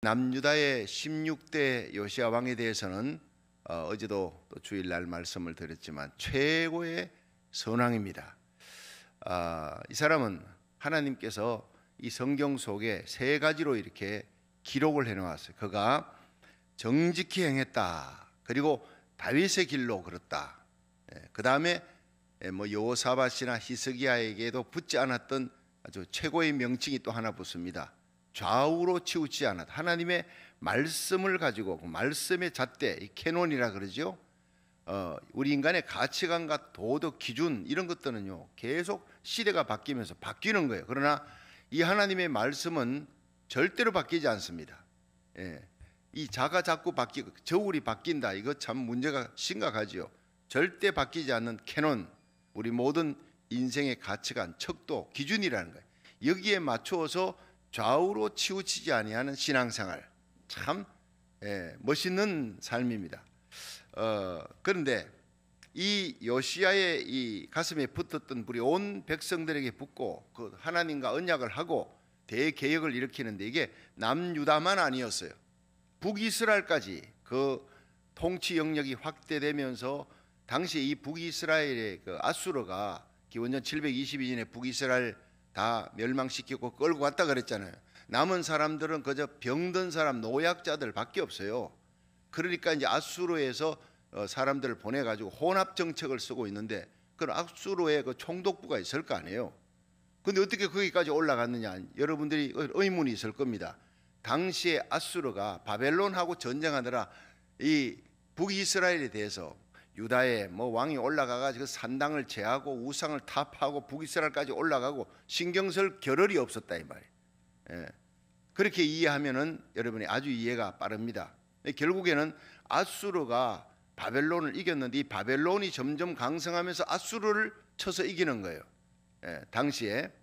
남유다의 16대 요시야 왕에 대해서는 어제도 또 주일날 말씀을 드렸지만 최고의 선왕입니다. 이 사람은 하나님께서 이 성경 속에 세 가지로 이렇게 기록을 해놓았어요. 그가 정직히 행했다. 그리고 다윗의 길로 걸었다. 그 다음에 여호사밧이나 히스기야에게도 붙지 않았던 아주 최고의 명칭이 또 하나 붙습니다. 좌우로 치우치지 않았다. 하나님의 말씀을 가지고 그 말씀의 잣대, 이 캐논이라 그러죠. 우리 인간의 가치관과 도덕 기준 이런 것들은요 계속 시대가 바뀌면서 바뀌는 거예요. 그러나 이 하나님의 말씀은 절대로 바뀌지 않습니다. 이 자가 자꾸 바뀌고 저울이 바뀐다. 이거 참 문제가 심각하지요. 절대 바뀌지 않는 캐논, 우리 모든 인생의 가치관, 척도, 기준이라는 거예요. 여기에 맞추어서 좌우로 치우치지 아니하는 신앙생활, 참 멋있는 삶입니다. 그런데 이 요시야의 이 가슴에 붙었던 불이 온 백성들에게 붙고 그 하나님과 언약을 하고 대개혁을 일으키는데 이게 남유다만 아니었어요. 북이스라엘까지 그 통치 영역이 확대되면서 당시 이 북이스라엘의 그 아수르가 기원전 722년에 북이스라엘 다 멸망시키고 끌고 갔다 그랬잖아요. 남은 사람들은 그저 병든 사람, 노약자들 밖에 없어요. 그러니까 이제 아수르에서 사람들을 보내가지고 혼합 정책을 쓰고 있는데 그 아수르에 그 총독부가 있을 거 아니에요. 근데 어떻게 거기까지 올라갔느냐? 여러분들이 의문이 있을 겁니다. 당시에 아수르가 바벨론하고 전쟁하느라 이 북이스라엘에 대해서 유다에 왕이 올라가가지고 산당을 제하고 우상을 타파하고 북이스라엘까지 올라가고 신경 쓸 겨를이 없었다 이 말이에요. 그렇게 이해하면은 여러분이 아주 이해가 빠릅니다. 결국에는 아수르가 바벨론을 이겼는데 이 바벨론이 점점 강성하면서 아수르를 쳐서 이기는 거예요. 당시에.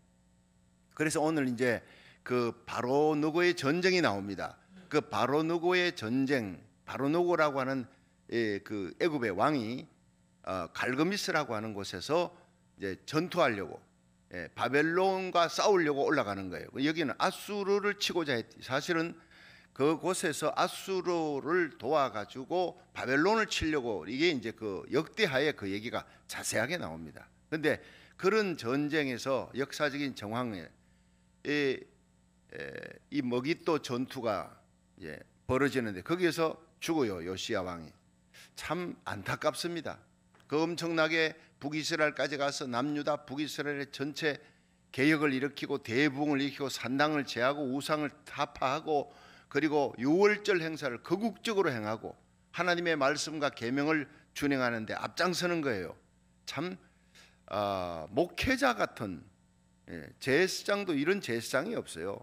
그래서 오늘 이제 그 바로누고의 전쟁이 나옵니다. 그 바로누고의 전쟁, 바로누고라고 하는 그 애굽의 왕이 갈그미스라고 하는 곳에서 이제 전투하려고 바벨론과 싸우려고 올라가는 거예요. 여기는 아수르를 치고자 했지. 사실은 그곳에서 아수르를 도와가지고 바벨론을 치려고 이게 이제 그 역대하에 그 얘기가 자세하게 나옵니다. 그런데 그런 전쟁에서 역사적인 정황에 이 머깃도 전투가 벌어지는데 거기에서 죽어요. 요시야 왕이. 참 안타깝습니다. 그 엄청나게 북이스라엘까지 가서 남유다 북이스라엘의 전체 개혁을 일으키고 대부흥을 일으키고 산당을 제하고 우상을 타파하고 그리고 유월절 행사를 거국적으로 행하고 하나님의 말씀과 계명을 준행하는데 앞장서는 거예요. 참 목회자 같은 제사장도 이런 제사장이 없어요.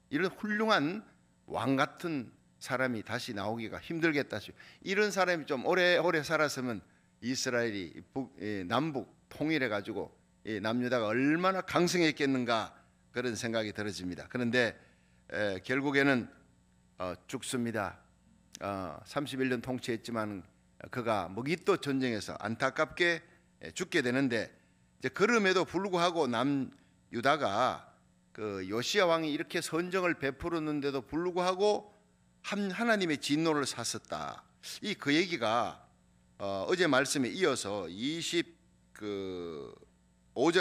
이런 훌륭한 왕 같은 사람이 다시 나오기가 힘들겠다. 이런 사람이 좀 오래오래 살았으면 이스라엘이 남북 통일해 가지고 남유다가 얼마나 강성했겠는가 그런 생각이 들어집니다. 그런데 결국에는 죽습니다. 31년 통치했지만 그가 머깃도 전쟁에서 안타깝게 죽게 되는데 이제 그럼에도 불구하고 남유다가 그 요시야 왕이 이렇게 선정을 베풀었는데도 불구하고 하나님의 진노를 샀었다. 그 얘기가 어제 말씀에 이어서 25절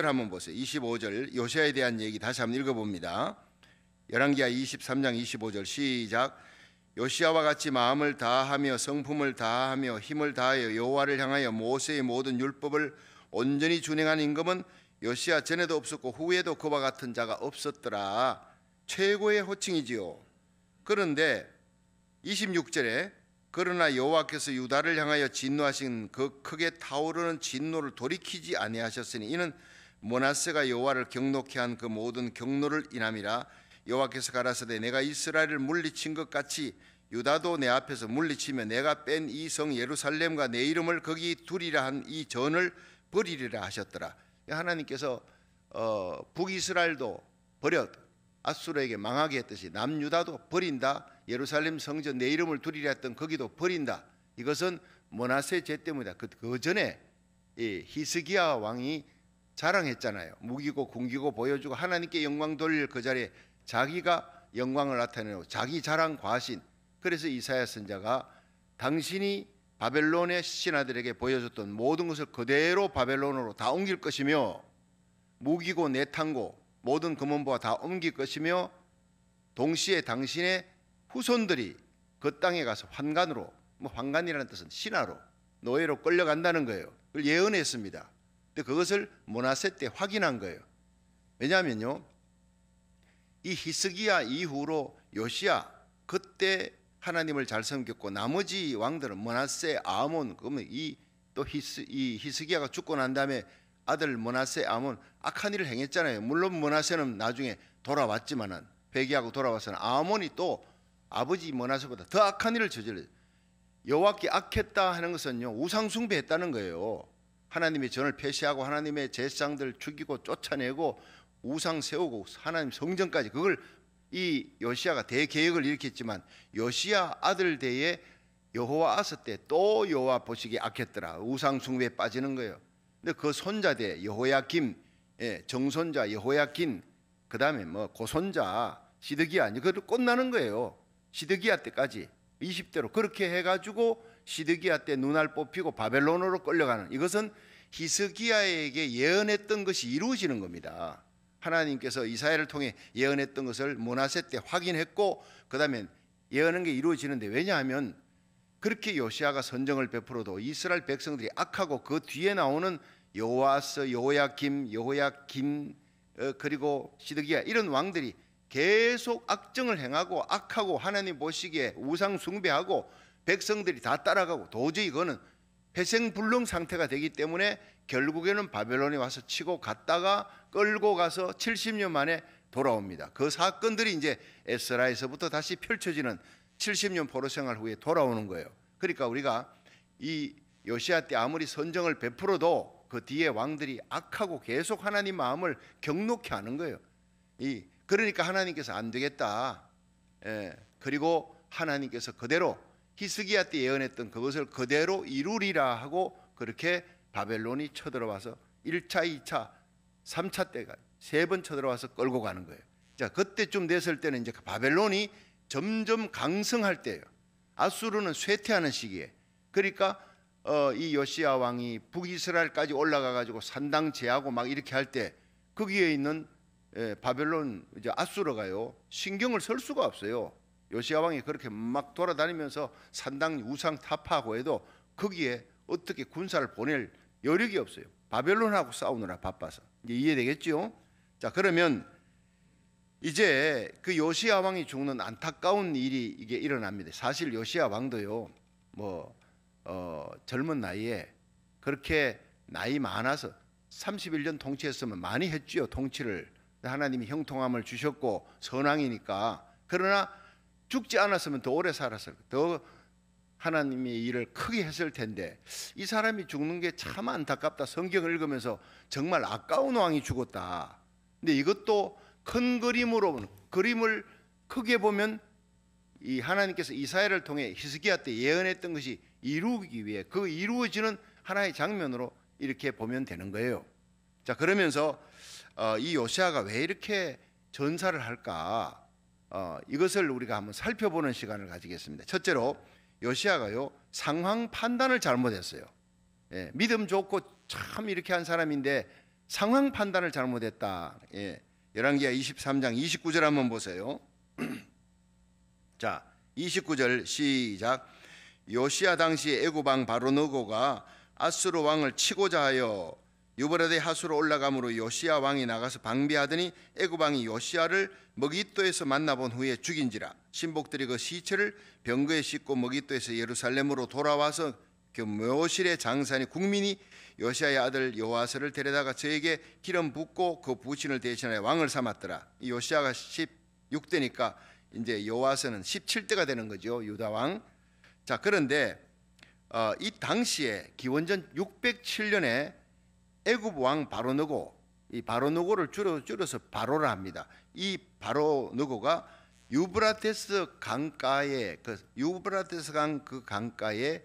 한번 보세요. 25절 요시야에 대한 얘기 다시 한번 읽어봅니다. 열왕기하 23장 25절 시작. 요시야와 같이 마음을 다하며 성품을 다하며 힘을 다하여 여호와를 향하여 모세의 모든 율법을 온전히 준행한 임금은 요시야 전에도 없었고 후에도 그와 같은 자가 없었더라. 최고의 호칭이지요. 그런데 26절에 그러나 여호와께서 유다를 향하여 진노하신 그 크게 타오르는 진노를 돌이키지 아니하셨으니 이는 므낫세가 여호와를 경노케 한 그 모든 경노를 인함이라. 여호와께서 가라사대 내가 이스라엘을 물리친 것 같이 유다도 내 앞에서 물리치며 내가 뺀 이 성 예루살렘과 내 이름을 거기 두리라 한 이 전을 버리리라 하셨더라. 하나님께서 북이스라엘도 버려 아수르에게 망하게 했듯이 남유다도 버린다. 예루살렘 성전 내 이름을 두리라 했던 거기도 버린다. 이것은 므낫세 죄 때문이다. 그 전에 히스기야 왕이 자랑했잖아요. 무기고 군기고 보여주고 하나님께 영광 돌릴 그 자리에 자기가 영광을 나타내고 자기 자랑 과신. 그래서 이사야 선자가 당신이 바벨론의 신하들에게 보여줬던 모든 것을 그대로 바벨론으로 다 옮길 것이며 무기고 내탕고 모든 금은보화 다 옮길 것이며 동시에 당신의 후손들이 그 땅에 가서 환관으로, 환관이라는 뜻은 신하로, 노예로 끌려간다는 거예요. 그걸 예언했습니다. 근데 그것을 므낫세 때 확인한 거예요. 왜냐하면요, 이 히스기야 이후로 요시야, 그때 하나님을 잘 섬겼고 나머지 왕들은 므낫세, 아몬, 그러면 이 히스기야가 죽고 난 다음에 아들 므낫세, 아몬 악한 일을 행했잖아요. 물론 므낫세는 나중에 돌아왔지만은, 회개하고 돌아와서는 아몬이 또 아버지 므낫세보다 더 악한 일을 저질러요. 여호와께 악했다 하는 것은요, 우상 숭배했다는 거예요. 하나님의 전을 폐시하고 하나님의 제사장들 죽이고 쫓아내고 우상 세우고 하나님 성전까지, 그걸 이 요시야가 대개혁을 일으켰지만 요시야 아들 대에 여호와 아스 때 또 여호와 보시기에 악했더라. 우상 숭배에 빠지는 거예요. 근데 그 손자 대 여호야김, 정손자 여호야긴, 그 다음에 고손자 시드기야, 그걸 끝나는 거예요. 시드기야 때까지 20대로 그렇게 해가지고 시드기야 때 눈알 뽑히고 바벨론으로 끌려가는, 이것은 히스기야에게 예언했던 것이 이루어지는 겁니다. 하나님께서 이사야를 통해 예언했던 것을 므낫세 때 확인했고 그 다음에 예언한 게 이루어지는데, 왜냐하면 그렇게 요시야가 선정을 베풀어도 이스라엘 백성들이 악하고 그 뒤에 나오는 여호아스, 여호야김, 그리고 시드기야, 이런 왕들이 계속 악정을 행하고 악하고 하나님 보시기에 우상 숭배하고 백성들이 다 따라가고 도저히 이거는 회생불능 상태가 되기 때문에 결국에는 바벨론에 와서 치고 갔다가 끌고 가서 70년 만에 돌아옵니다. 그 사건들이 이제 에스라에서부터 다시 펼쳐지는 70년 포로 생활 후에 돌아오는 거예요. 그러니까 우리가 이 요시야 때 아무리 선정을 베풀어도 그 뒤에 왕들이 악하고 계속 하나님 마음을 경록케 하는 거예요. 그러니까 하나님께서 안 되겠다. 그리고 하나님께서 그대로 히스기야 때 예언했던 그것을 그대로 이루리라 하고 그렇게 바벨론이 쳐들어와서 1차, 2차, 3차 때가 3번 쳐들어와서 끌고 가는 거예요. 자, 그때쯤 됐을 때는 이제 바벨론이 점점 강성할 때예요. 아수르는 쇠퇴하는 시기에. 그러니까 이 요시야 왕이 북이스라엘까지 올라가 가지고 산당 제하고 막 이렇게 할 때 거기에 있는 바벨론 이제 아수르가요, 신경을 쓸 수가 없어요. 요시야 왕이 그렇게 막 돌아다니면서 산당 우상 타파하고 해도 거기에 어떻게 군사를 보낼 여력이 없어요. 바벨론하고 싸우느라 바빠서. 이제 이해되겠죠? 자, 그러면 이제 그 요시야 왕이 죽는 안타까운 일이 이게 일어납니다. 사실 요시야 왕도요, 젊은 나이에 그렇게 나이 많아서 31년 통치했으면 많이 했지요, 통치를. 하나님이 형통함을 주셨고 선왕이니까. 그러나 죽지 않았으면 더 오래 살았을 거예요. 더 하나님의 일을 크게 했을 텐데 이 사람이 죽는 게 참 안타깝다. 성경을 읽으면서 정말 아까운 왕이 죽었다. 근데 이것도 큰 그림으로, 그림을 크게 보면 이 하나님께서 이사야를 통해 히스기야 때 예언했던 것이 이루기 위해 그 이루어지는 하나의 장면으로 이렇게 보면 되는 거예요. 자, 그러면서 이 요시야가 왜 이렇게 전사를 할까? 이것을 우리가 한번 살펴보는 시간을 가지겠습니다. 첫째로 요시야가요, 상황 판단을 잘못했어요. 믿음 좋고 참 이렇게 한 사람인데 상황 판단을 잘못했다. 열왕기하 23장 29절 한번 보세요. 자, 29절 시작. 요시야 당시 애굽 왕 바로느고가 아수르 왕을 치고자 하여 유브라데 하수로 올라가므로 요시야 왕이 나가서 방비하더니 애굽 왕이 요시야를 머깃도에서 만나본 후에 죽인지라. 신복들이 그 시체를 병거에 싣고 머깃도에서 예루살렘으로 돌아와서 그 묘실의 장사니 국민이 요시야의 아들 요아스를 데려다가 저에게 기름 붓고 그 부친을 대신하여 왕을 삼았더라. 이 요시야가 16대니까 이제 요아스는 17대가 되는 거죠, 유다 왕. 자, 그런데 이 당시에 기원전 607년에 애굽 왕 바로느고, 이 바로느고를 줄여서 바로라 합니다. 이 바로느고가 유브라테스 강가에, 그 유브라테스 강 그 강가에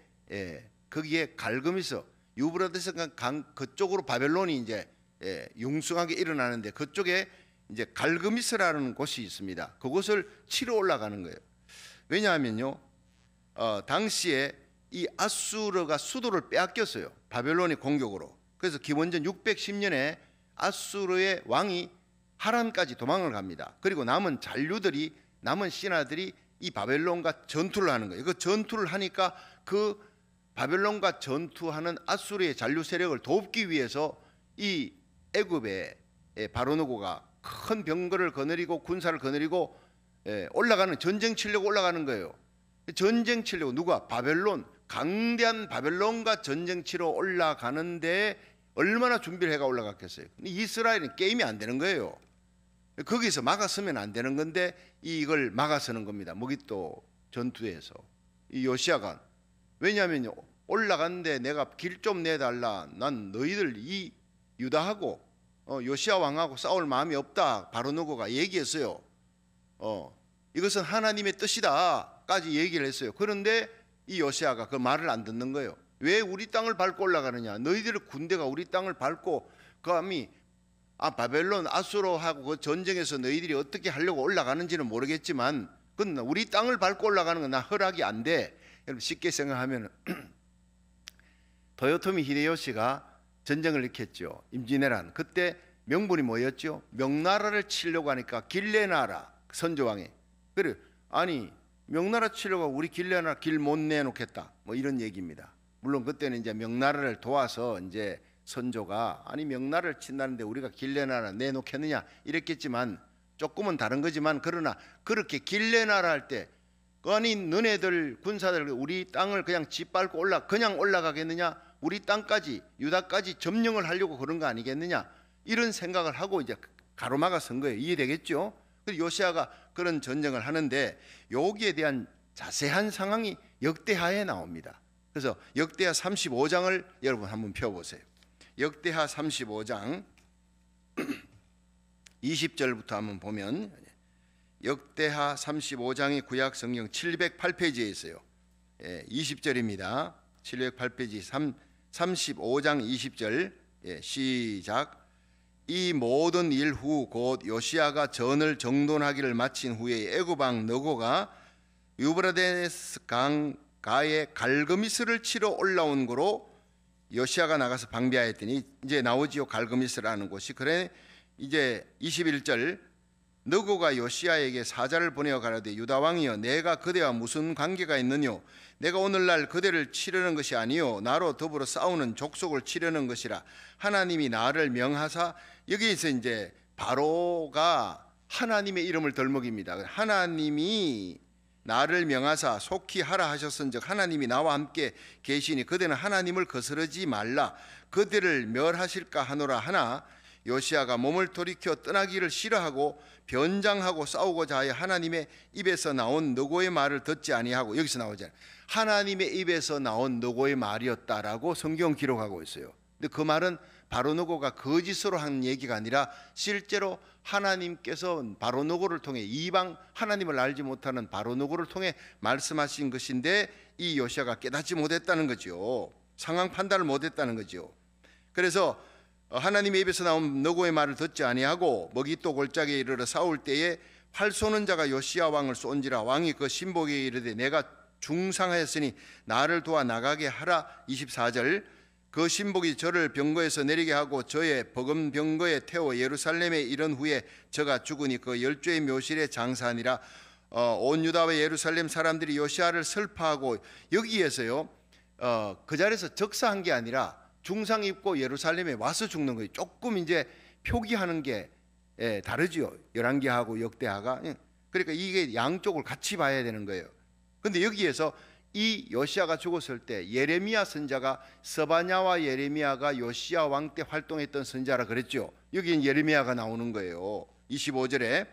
거기에 갈그미서 유브라테스 강 그쪽으로 바벨론이 이제 융숭하게 일어나는데 그쪽에 이제 갈그미스라는 곳이 있습니다. 그곳을 치러 올라가는 거예요. 왜냐하면요, 당시에 이 아수르가 수도를 빼앗겼어요. 바벨론의 공격으로. 그래서 기원전 610년에 아수르의 왕이 하란까지 도망을 갑니다. 그리고 남은 잔류들이, 남은 신하들이 이 바벨론과 전투를 하는 거예요. 그 전투를 하니까 그 바벨론과 전투하는 아수르의 잔류 세력을 돕기 위해서 이 애굽의 바로노고가 큰 병거를 거느리고 군사를 거느리고 올라가는, 전쟁 치려고 올라가는 거예요. 전쟁 치려고, 누가? 바벨론, 강대한 바벨론과 전쟁 치러 올라가는데 얼마나 준비를 해가 올라갔겠어요. 이스라엘은 게임이 안 되는 거예요. 거기서 막았으면 안 되는 건데 이걸 막아서는 겁니다. 무기또 전투에서. 이 요시야가, 왜냐하면 올라갔는데 내가 길 좀 내달라, 난 너희들 이 유다하고 요시야 왕하고 싸울 마음이 없다, 바로노고가 얘기했어요. 이것은 하나님의 뜻이다까지 얘기를 했어요. 그런데 이 요시야가 그 말을 안 듣는 거예요. 왜 우리 땅을 밟고 올라가느냐? 너희들의 군대가 우리 땅을 밟고 감히 바벨론 아수르하고 그 전쟁에서 너희들이 어떻게 하려고 올라가는지는 모르겠지만 그건 우리 땅을 밟고 올라가는 건 나 허락이 안 돼. 여러분 쉽게 생각하면 도요토미 히데요시가 전쟁을 일으켰죠. 임진왜란. 그때 명분이 뭐였죠? 명나라를 치려고 하니까 길레나라 선조왕이, 그래, 아니 명나라 치려고 우리 길레나라 길 못 내놓겠다, 뭐 이런 얘기입니다. 물론 그때는 이제 명나라를 도와서 이제 선조가, 아니 명나라를 친다는데 우리가 길레나라 내놓겠느냐 이랬겠지만, 조금은 다른 거지만, 그러나 그렇게 길레나라 할 때 아니 너네들 군사들 우리 땅을 그냥 짓밟고 그냥 올라가겠느냐? 우리 땅까지, 유다까지 점령을 하려고 그런 거 아니겠느냐? 이런 생각을 하고 이제 가로막아 선 거예요. 이해되겠죠? 그래서 요시야가 그런 전쟁을 하는데 여기에 대한 자세한 상황이 역대하에 나옵니다. 그래서 역대하 35장을 여러분 한번 펴보세요. 역대하 35장 20절부터 한번 보면, 역대하 35장이 구약 성경 708페이지에 있어요. 20절입니다. 708페이지 35장 20절. 시작. 이 모든 일 후 곧 요시야가 전을 정돈하기를 마친 후에 애굽 왕 너고가 유브라데스 강 가에 갈그미스를 치러 올라온 거로 요시야가 나가서 방비하였더니, 이제 나오지요. 갈그미스라는 곳이. 그래 이제 21절. 너고가 요시야에게 사자를 보내어 가라되, 유다 왕이여, 내가 그대와 무슨 관계가 있느뇨? 내가 오늘날 그대를 치려는 것이 아니요 나로 더불어 싸우는 족속을 치려는 것이라. 하나님이 나를 명하사, 여기에서 이제 바로가 하나님의 이름을 덜먹입니다. 하나님이 나를 명하사 속히 하라 하셨은즉 하나님이 나와 함께 계시니 그대는 하나님을 거스르지 말라. 그대를 멸하실까 하노라 하나, 요시야가 몸을 돌이켜 떠나기를 싫어하고 변장하고 싸우고자 하여 하나님의 입에서 나온 너고의 말을 듣지 아니하고, 여기서 나오잖아요. 하나님의 입에서 나온 너고의 말이었다라고 성경 기록하고 있어요. 근데 그 말은 바로노고가 거짓으로 한 얘기가 아니라 실제로 하나님께서 바로노고를 통해, 이방 하나님을 알지 못하는 바로노고를 통해 말씀하신 것인데 이 요시야가 깨닫지 못했다는 거죠. 상황 판단을 못했다는 거죠. 그래서 하나님의 입에서 나온 너고의 말을 듣지 아니하고 먹이또 골짜기에 이르러 싸울 때에 활 쏘는 자가 요시야 왕을 쏜지라. 왕이 그 신복에게 이르되, 내가 중상하였으니 나를 도와 나가게 하라. 24절. 그 신복이 저를 병거에서 내리게 하고 저의 버금 병거에 태워 예루살렘에 이른 후에 저가 죽으니 그 10주의 묘실에 장사하니라. 온 유다와 예루살렘 사람들이 요시야를 슬퍼하고, 여기에서요 그 자리에서 적사한 게 아니라 중상 입고 예루살렘에 와서 죽는 거예요. 조금 이제 표기하는 게 다르지요. 열왕기하고 역대하가. 그러니까 이게 양쪽을 같이 봐야 되는 거예요. 근데 여기에서 이 요시야가 죽었을 때 예레미야 선자가, 스바냐와 예레미야가 요시야 왕 때 활동했던 선자라 그랬죠. 여기는 예레미야가 나오는 거예요. 25절에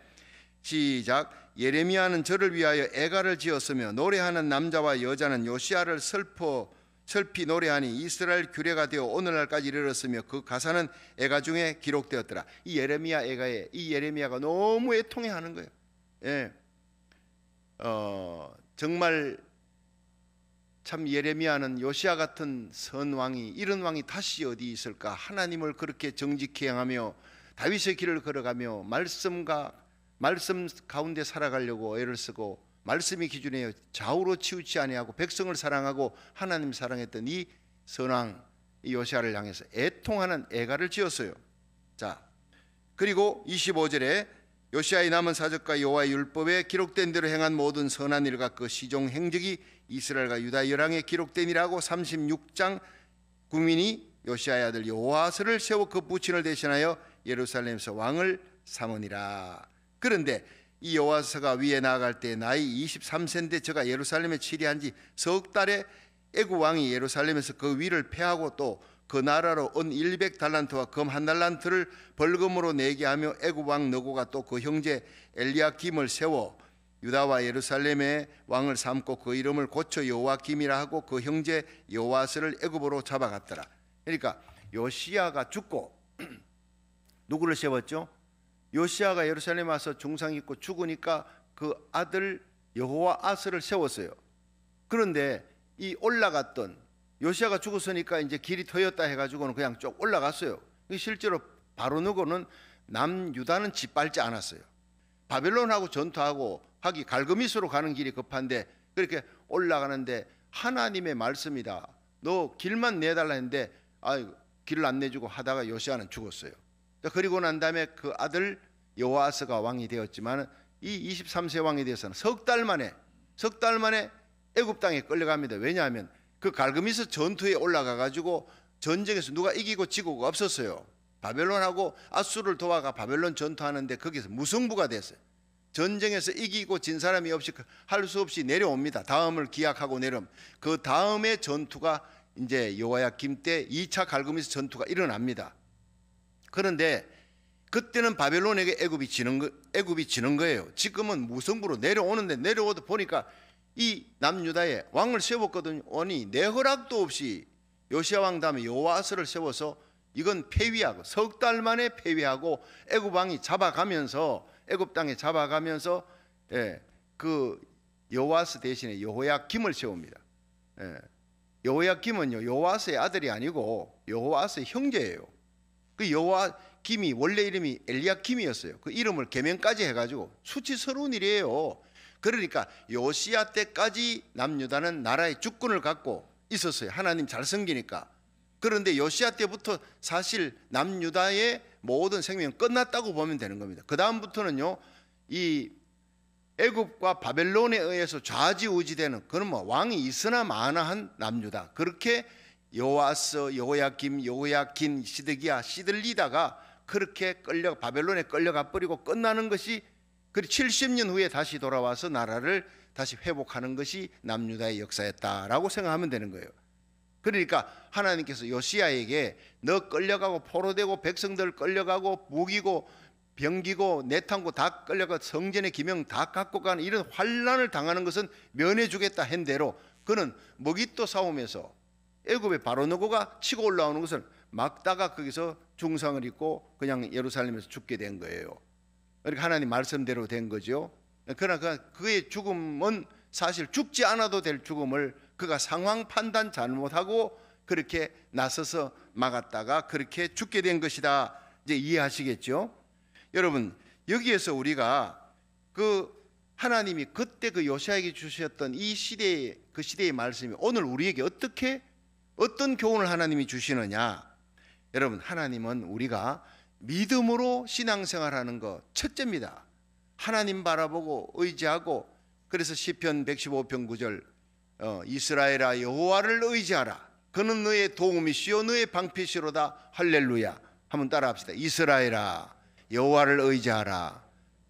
시작. 예레미야는 저를 위하여 애가를 지었으며 노래하는 남자와 여자는 요시야를 슬피 노래하니 이스라엘 규례가 되어 오늘날까지 이르렀으며 그 가사는 애가 중에 기록되었더라. 이 예레미야 애가에, 이 예레미야가 너무 애통해하는 거예요. 정말 참 예레미야는 요시야 같은 선왕이, 이런 왕이 다시 어디 있을까? 하나님을 그렇게 정직히 행하며 다윗의 길을 걸어가며 말씀 가운데 살아가려고 애를 쓰고 말씀이 기준이에요. 좌우로 치우치 아니하고 백성을 사랑하고 하나님 사랑했던 이 선왕 이 요시아를 향해서 애통하는 애가를 지었어요. 자, 그리고 25절에 요시아의 남은 사적과 여호와의 율법에 기록된 대로 행한 모든 선한 일과 그 시종 행적이 이스라엘과 유다 열왕에 기록되니라고 36장 국민이 요시아의 아들 요아스를 세워 그 부친을 대신하여 예루살렘에서 왕을 삼으니라. 그런데 이 요아스가 위에 나아갈 때 나이 23세인데 저가 예루살렘에 치리한 지 석 달에 애굽 왕이 예루살렘에서 그 위를 패하고 또 그 나라로 은 100달란트와 금 1달란트를 벌금으로 내게 하며 애굽 왕 느고가 또 그 형제 엘리야김을 세워 유다와 예루살렘의 왕을 삼고 그 이름을 고쳐 요아김이라 하고 그 형제 요아스를 애굽으로 잡아갔더라. 그러니까 요시아가 죽고 누구를 세웠죠? 요시아가 예루살렘에 와서 중상 입고 죽으니까 그 아들 여호와아스를 세웠어요. 그런데 이 올라갔던 요시아가 죽었으니까 이제 길이 트였다 해가지고는 그냥 쭉 올라갔어요. 실제로 바로누고는 남유다는 짓밟지 않았어요. 바벨론하고 전투하고 하기 갈그미스로 가는 길이 급한데 그렇게 올라가는데 하나님의 말씀이다. 너 길만 내달라 했는데 길을 안 내주고 하다가 요시아는 죽었어요. 그리고 난 다음에 그 아들 요아스가 왕이 되었지만 이 23세 왕이 되어서는 석 달 만에 애굽 땅에 끌려갑니다. 왜냐하면 그 갈그미스 전투에 올라가 가지고 전쟁에서 누가 이기고 지고가 없었어요. 바벨론하고 아수르를 도와가 바벨론 전투하는데 거기서 무승부가 됐어요. 전쟁에서 이기고 진 사람이 없이 할 수 없이 내려옵니다. 다음을 기약하고 내려옴. 그 다음에 전투가 이제 여호야김 때 2차 갈그미스 전투가 일어납니다. 그런데 그때는 바벨론에게 애굽이 지는 거예요. 지금은 무승부로 내려오는데 내려오다 보니까 이 남유다에 왕을 세웠거든요. 아니 내 허락도 없이 요시아 왕 다음에 요아스를 세워서 이건 폐위하고 석 달 만에 폐위하고 애굽 왕이 잡아가면서 애굽 땅에 잡아가면서 그 요아스 대신에 여호야김을 세웁니다. 여호야김은요 요아스의 아들이 아니고 여호아스의 형제예요. 그 여호야김이 원래 이름이 엘리야김이었어요. 그 이름을 개명까지 해가지고 수치스러운 일이에요. 그러니까 요시아 때까지 남유다는 나라의 주권을 갖고 있었어요. 하나님 잘 섬기니까. 그런데 요시아 때부터 사실 남유다의 모든 생명은 끝났다고 보면 되는 겁니다. 그 다음부터는요 이 애굽과 바벨론에 의해서 좌지우지되는 그런 왕이 있으나 마나한 남유다. 그렇게 요아스, 여호야김, 여호야긴, 시드기야 시들리다가 그렇게 바벨론에 끌려가 버리고 끝나는 것이 그리고 70년 후에 다시 돌아와서 나라를 다시 회복하는 것이 남유다의 역사였다라고 생각하면 되는 거예요. 그러니까 하나님께서 요시아에게 너 끌려가고 포로되고 백성들 끌려가고 무기고 병기고 내탕고 다 끌려가 성전의 기명 다 갖고 가는 이런 환난을 당하는 것은 면해주겠다 한 대로 그는 먹잇도 싸움에서 애굽의 바로느고가 치고 올라오는 것을 막다가 거기서 중상을 입고 그냥 예루살렘에서 죽게 된 거예요. 그러니까 하나님 말씀대로 된 거죠. 그러나 그의 죽음은 사실 죽지 않아도 될 죽음을 그가 상황 판단 잘못하고 그렇게 나서서 막았다가 그렇게 죽게 된 것이다. 이제 이해하시겠죠? 여러분 여기에서 우리가 그 하나님이 그때 그 요시아에게 주셨던 이 시대의 그 시대의 말씀이 오늘 우리에게 어떤 교훈을 하나님이 주시느냐? 여러분 하나님은 우리가 믿음으로 신앙생활하는 것 첫째입니다. 하나님 바라보고 의지하고 그래서 시편 115편 9절 이스라엘아 여호와를 의지하라. 그는 너의 도움이시요 너의 방패시로다. 할렐루야. 한번 따라합시다. 이스라엘아 여호와를 의지하라.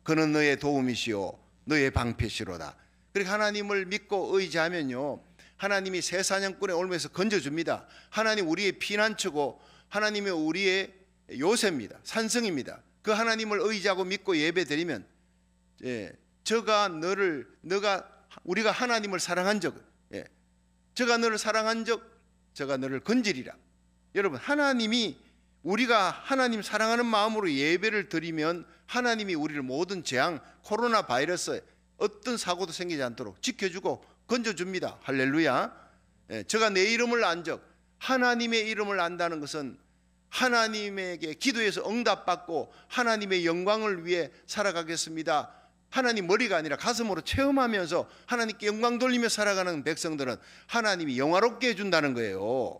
그는 너의 도움이시요 너의 방패시로다. 그러니까 하나님을 믿고 의지하면요 하나님이 새 사냥꾼의 올무에서 건져줍니다. 하나님 우리의 피난처고 하나님이 우리의 요새입니다. 산성입니다. 그 하나님을 의지하고 믿고 예배드리면 우리가 하나님을 사랑한 적 저가 너를 사랑한 적 저가 너를 건지리라. 여러분 하나님이 우리가 하나님 사랑하는 마음으로 예배를 드리면 하나님이 우리를 모든 재앙 코로나 바이러스 어떤 사고도 생기지 않도록 지켜주고 건져줍니다. 할렐루야. 저가 내 이름을 안 적 하나님의 이름을 안다는 것은 하나님에게 기도해서 응답받고 하나님의 영광을 위해 살아가겠습니다. 하나님 머리가 아니라 가슴으로 체험하면서 하나님께 영광 돌리며 살아가는 백성들은 하나님이 영화롭게 해준다는 거예요.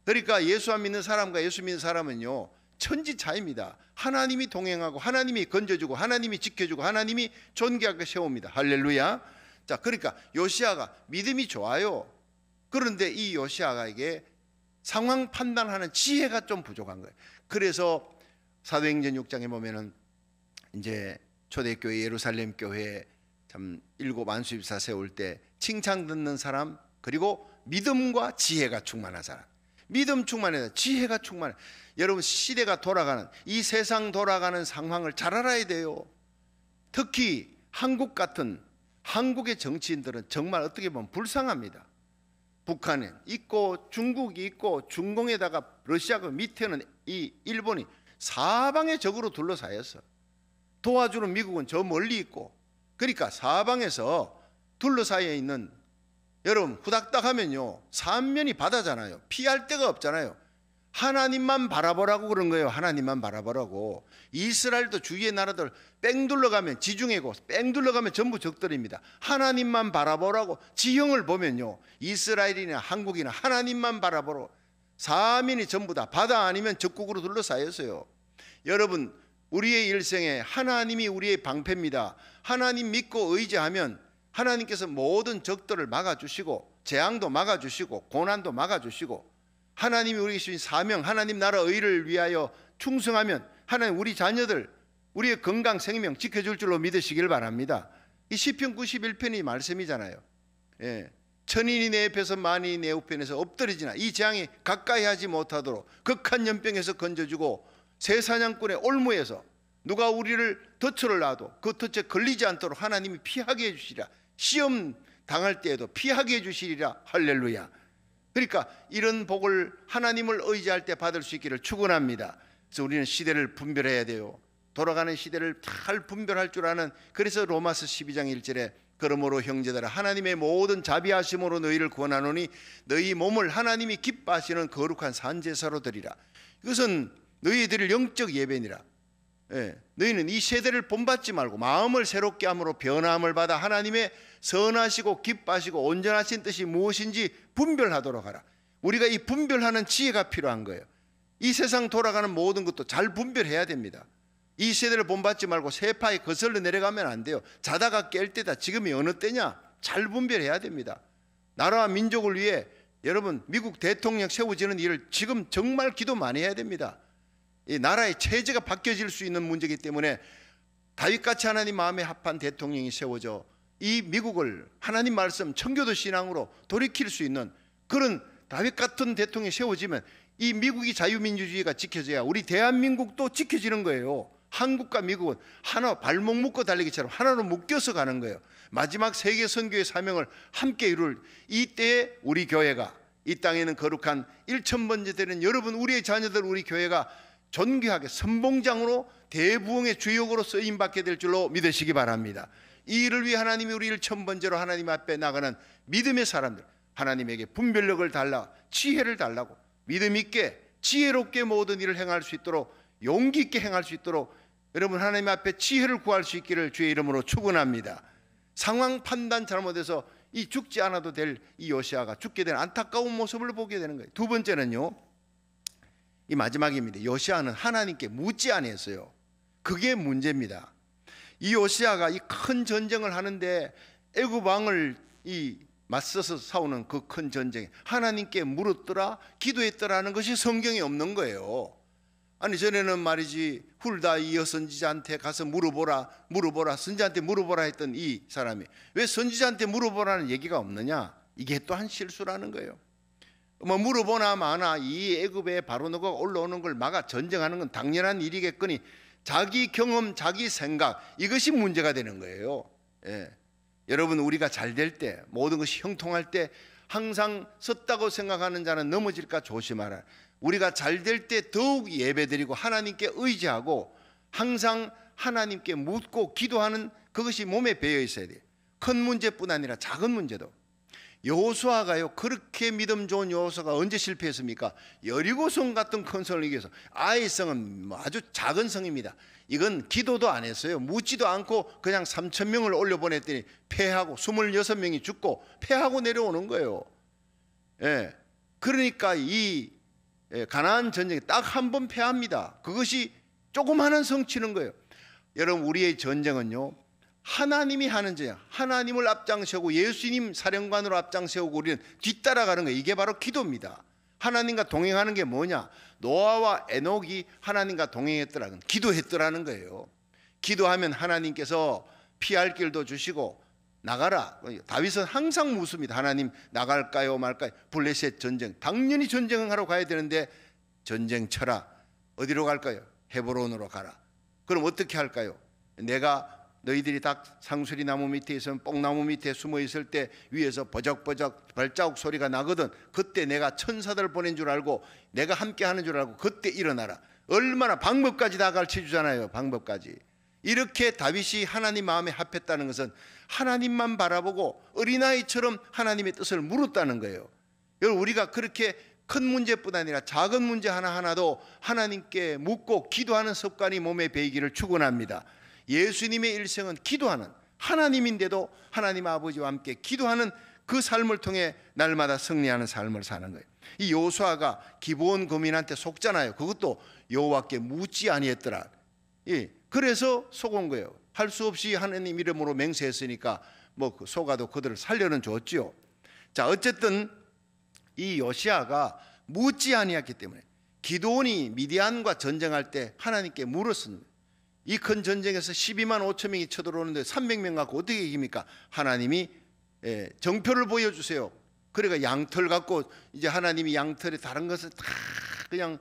그러니까 예수 안 믿는 사람과 예수 믿는 사람은요, 천지 차이입니다. 하나님이 동행하고 하나님이 건져주고 하나님이 지켜주고 하나님이 존귀하게 세웁니다. 할렐루야. 자, 그러니까 요시야가 믿음이 좋아요. 그런데 이 요시야에게 상황 판단하는 지혜가 좀 부족한 거예요. 그래서 사도행전 6장에 보면은 이제 초대교회 예루살렘 교회에 참 일곱 안수집사 세울 때 칭찬 듣는 사람, 그리고 믿음과 지혜가 충만한 사람, 믿음 충만해서 지혜가 충만해. 여러분, 시대가 돌아가는, 이 세상 돌아가는 상황을 잘 알아야 돼요. 특히 한국 같은, 한국의 정치인들은 정말 어떻게 보면 불쌍합니다. 북한에 있고 중국이 있고 중공에다가 러시아가 밑에는 이 일본이 사방의 적으로 둘러싸였어. 도와주는 미국은 저 멀리 있고, 그러니까 사방에서 둘러싸여 있는, 여러분 후닥닥 하면요 삼면이 바다잖아요. 피할 데가 없잖아요. 하나님만 바라보라고 그런 거예요. 하나님만 바라보라고. 이스라엘도 주위의 나라들 뺑 둘러가면 지중해고 뺑 둘러가면 전부 적들입니다. 하나님만 바라보라고. 지형을 보면요 이스라엘이나 한국이나 하나님만 바라보라고. 사면이 전부 다 바다 아니면 적국으로 둘러싸였어요. 여러분, 우리의 일생에 하나님이 우리의 방패입니다. 하나님 믿고 의지하면 하나님께서 모든 적들을 막아주시고 재앙도 막아주시고 고난도 막아주시고, 하나님이 우리에게 주신 사명, 하나님 나라 의를 위하여 충성하면 하나님 우리 자녀들, 우리의 건강 생명 지켜줄 줄로 믿으시길 바랍니다. 이 시편 91편이 말씀이잖아요. 예. 천인이 내 옆에서 만인이 내 우편에서 엎드리지나 이 재앙이 가까이 하지 못하도록 극한 연병에서 건져주고 새 사냥꾼의 올무에서 누가 우리를 덫을 놔도 그 덫에 걸리지 않도록 하나님이 피하게 해주시리라. 시험 당할 때에도 피하게 해주시리라. 할렐루야. 그러니까 이런 복을 하나님을 의지할 때 받을 수 있기를 축원합니다. 그래서 우리는 시대를 분별해야 돼요. 돌아가는 시대를 잘 분별할 줄 아는, 그래서 로마서 12장 1절에 그러므로 형제들아 하나님의 모든 자비하심으로 너희를 구원하노니 너희 몸을 하나님이 기뻐하시는 거룩한 산제사로 드리라. 이것은 너희 드릴 영적 예배니라. 예, 너희는 이 세대를 본받지 말고 마음을 새롭게 함으로 변화함을 받아 하나님의 선하시고 기뻐하시고 온전하신 뜻이 무엇인지 분별하도록 하라. 우리가 이 분별하는 지혜가 필요한 거예요. 이 세상 돌아가는 모든 것도 잘 분별해야 됩니다. 이 세대를 본받지 말고 세파에 거슬러 내려가면 안 돼요. 자다가 깰 때다. 지금이 어느 때냐? 잘 분별해야 됩니다. 나라와 민족을 위해 여러분 미국 대통령 세워지는 일을 지금 정말 기도 많이 해야 됩니다. 이 나라의 체제가 바뀌어질 수 있는 문제이기 때문에 다윗같이 하나님 마음에 합한 대통령이 세워져 이 미국을 하나님 말씀 청교도 신앙으로 돌이킬 수 있는 그런 다윗 같은 대통령이 세워지면 이 미국이 자유민주주의가 지켜져야 우리 대한민국도 지켜지는 거예요. 한국과 미국은 하나 발목 묶고 달리기처럼 하나로 묶여서 가는 거예요. 마지막 세계 선교의 사명을 함께 이룰 이때에 우리 교회가, 이 땅에는 거룩한 1000번째 되는 여러분, 우리의 자녀들, 우리 교회가 존귀하게 선봉장으로 대부흥의 주역으로 쓰임받게 될 줄로 믿으시기 바랍니다. 이 일을 위해 하나님이 우리를 1000번째로 하나님 앞에 나가는 믿음의 사람들, 하나님에게 분별력을 달라, 지혜를 달라고, 믿음 있게 지혜롭게 모든 일을 행할 수 있도록, 용기 있게 행할 수 있도록 여러분 하나님 앞에 지혜를 구할 수 있기를 주의 이름으로 축원합니다. 상황 판단 잘못해서 이 죽지 않아도 될 이 요시야가 죽게 된 안타까운 모습을 보게 되는 거예요. 두 번째는요, 이 마지막입니다. 요시야는 하나님께 묻지 아니했어요. 그게 문제입니다. 이 요시야가 이 큰 전쟁을 하는데 애굽 왕을 이 맞서서 싸우는 그 큰 전쟁에 하나님께 물었더라, 기도했더라는 것이 성경에 없는 거예요. 아니 전에는 말이지 훌다 이 여선지자한테 가서 물어보라 선지자한테 물어보라 했던 이 사람이 왜 선지자한테 물어보라는 얘기가 없느냐? 이게 또한 실수라는 거예요. 뭐 물어보나 마나 이 애굽에 바로너가 올라오는 걸 막아 전쟁하는 건 당연한 일이겠거니 자기 경험, 자기 생각, 이것이 문제가 되는 거예요. 예. 여러분, 우리가 잘 될 때, 모든 것이 형통할 때 항상 섰다고 생각하는 자는 넘어질까 조심하라. 우리가 잘 될 때 더욱 예배드리고 하나님께 의지하고 항상 하나님께 묻고 기도하는 그것이 몸에 배어 있어야 돼요. 큰 문제뿐 아니라 작은 문제도. 여호수아가요, 그렇게 믿음 좋은 여호수아가 언제 실패했습니까? 여리고성 같은 큰 성을 이겨서. 아이 성은 뭐 아주 작은 성입니다. 이건 기도도 안 했어요. 묻지도 않고 그냥 3,000명을 올려보냈더니 패하고 26명이 죽고 패하고 내려오는 거예요. 예. 그러니까 이 가나안 전쟁에 딱 한 번 패합니다. 그것이 조그마한 성 치는 거예요. 여러분, 우리의 전쟁은요, 하나님이 하는 전쟁, 하나님을 앞장세우고 예수님 사령관으로 앞장세우고 우리는 뒤따라가는 거예요. 이게 바로 기도입니다. 하나님과 동행하는 게 뭐냐? 노아와 에녹이 하나님과 동행했더라는, 기도했더라는 거예요. 기도하면 하나님께서 피할 길도 주시고 나가라. 다윗은 항상 묻습니다. 하나님, 나갈까요 말까요? 블레셋 전쟁, 당연히 전쟁하러 가야 되는데 전쟁 쳐라. 어디로 갈까요? 헤브론으로 가라. 그럼 어떻게 할까요? 내가 너희들이 딱 상수리 나무 밑에 있으면 뽕나무 밑에 숨어 있을 때 위에서 버적버적 발자국 소리가 나거든. 그때 내가 천사들 보낸 줄 알고 내가 함께 하는 줄 알고 그때 일어나라. 얼마나 방법까지 다 가르쳐 주잖아요. 방법까지. 이렇게 다윗이 하나님 마음에 합했다는 것은 하나님만 바라보고 어린아이처럼 하나님의 뜻을 물었다는 거예요. 여러분, 우리가 그렇게 큰 문제뿐 아니라 작은 문제 하나하나도 하나님께 묻고 기도하는 습관이 몸에 배이기를 축원합니다. 예수님의 일생은 기도하는, 하나님인데도 하나님 아버지와 함께 기도하는 그 삶을 통해 날마다 승리하는 삶을 사는 거예요. 이 여호수아가 기브온 거민한테 속잖아요. 그것도 여호와께 묻지 아니했더라. 예, 그래서 속은 거예요. 할 수 없이 하나님 이름으로 맹세했으니까 뭐 속아도 그들을 살려는 줬지요. 자, 어쨌든 이 요시아가 묻지 아니했기 때문에 기드온이 미디안과 전쟁할 때 하나님께 물었습니다. 이 큰 전쟁에서 12만 5천 명이 쳐들어오는데 300명 갖고 어떻게 이깁니까? 하나님이 정표를 보여주세요. 그러니까 양털 갖고 이제 하나님이 양털에 다른 것은 다 그냥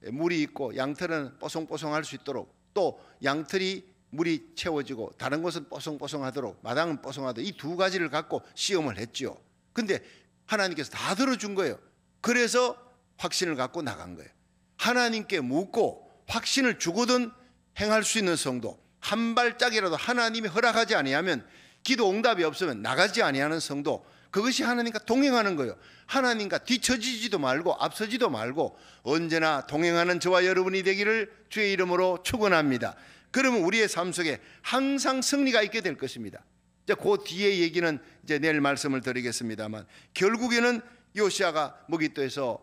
물이 있고 양털은 뽀송뽀송할 수 있도록, 또 양털이 물이 채워지고 다른 것은 뽀송뽀송하도록, 마당은 뽀송하도록 이 두 가지를 갖고 시험을 했죠. 근데 하나님께서 다 들어준 거예요. 그래서 확신을 갖고 나간 거예요. 하나님께 묻고 확신을 주거든 행할 수 있는 성도, 한 발짝이라도 하나님이 허락하지 아니하면, 기도 응답이 없으면 나가지 아니하는 성도, 그것이 하나님과 동행하는 거예요. 하나님과 뒤처지지도 말고 앞서지도 말고 언제나 동행하는 저와 여러분이 되기를 주의 이름으로 축원합니다. 그러면 우리의 삶 속에 항상 승리가 있게 될 것입니다. 이제 그 뒤에 얘기는 이제 내일 말씀을 드리겠습니다만, 결국에는 요시아가 무기토에서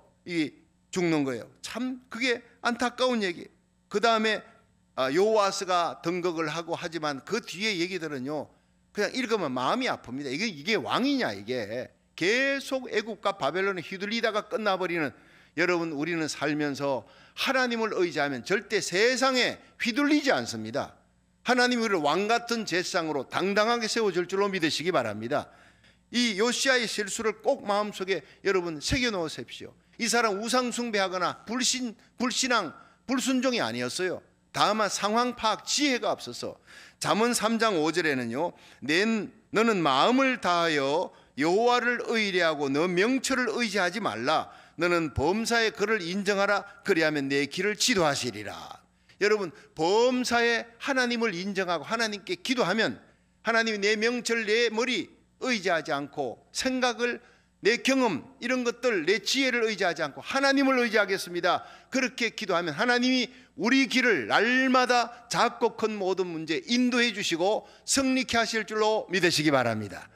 죽는 거예요. 참 그게 안타까운 얘기예요. 그 다음에 요아스가 등극을 하고 하지만 그 뒤에 얘기들은요, 그냥 읽으면 마음이 아픕니다. 이게 왕이냐, 이게 계속 애국과 바벨론에 휘둘리다가 끝나버리는. 여러분, 우리는 살면서 하나님을 의지하면 절대 세상에 휘둘리지 않습니다. 하나님이 우리를 왕같은 제상으로 당당하게 세워줄 줄로 믿으시기 바랍니다. 이 요시아의 실수를 꼭 마음속에 여러분 새겨놓으십시오. 이 사람 우상 숭배하거나 불신앙, 불순종이 아니었어요. 다만 상황 파악 지혜가 없어서. 잠언 3장 5절에는요, 너는 마음을 다하여 여호와를 의뢰하고 너 명철을 의지하지 말라. 너는 범사의 그를 인정하라. 그리하면 내 길을 지도하시리라. 여러분, 범사에 하나님을 인정하고 하나님께 기도하면 하나님이 내 명철, 내 머리 의지하지 않고 생각을, 내 경험, 이런 것들, 내 지혜를 의지하지 않고 하나님을 의지하겠습니다. 그렇게 기도하면 하나님이 우리 길을 날마다 작고 큰 모든 문제 인도해 주시고 승리케 하실 줄로 믿으시기 바랍니다.